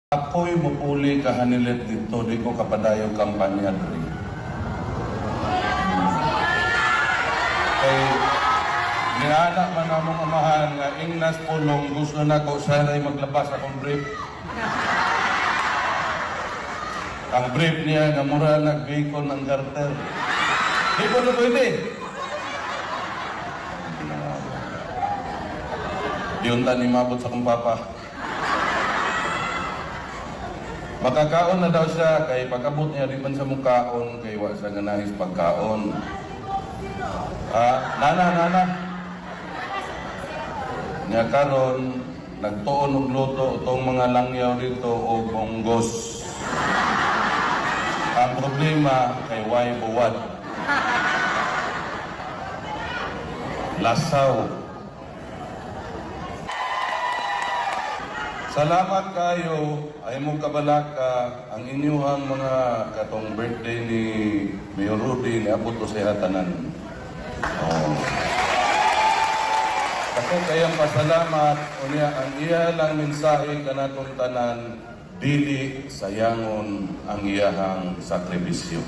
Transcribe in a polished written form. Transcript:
Ako'y mupuli kahanilit dito, di ko kapadayo kampanya diri. Kay niana man among amahan nga ingnas pulong gusto na ko sana'y maglabas akong brief. Ang brief niya nga mura nagbikon ng garter. Di ko na pwede. Yun ta ni mabot sa kong papa. Makakaon na daw siya, kay pagkabot niya rin man sa mukhaon, kay wa sa ganahis pagkaon. Nana. Niya karon nagtuon og luto itong mga langyaw dito o bonggos. Ang problema kay way buwad. Lasaw. Salamat kayo, ay mong kabalaka ang inyuhang mga katong birthday ni Mayor Rudy ni abot ko sa hatanan. Ako kayang pasalamat, unya ang iya lang mensahe kanatong tanan, dili sayangon ang iyahang sakripisyo.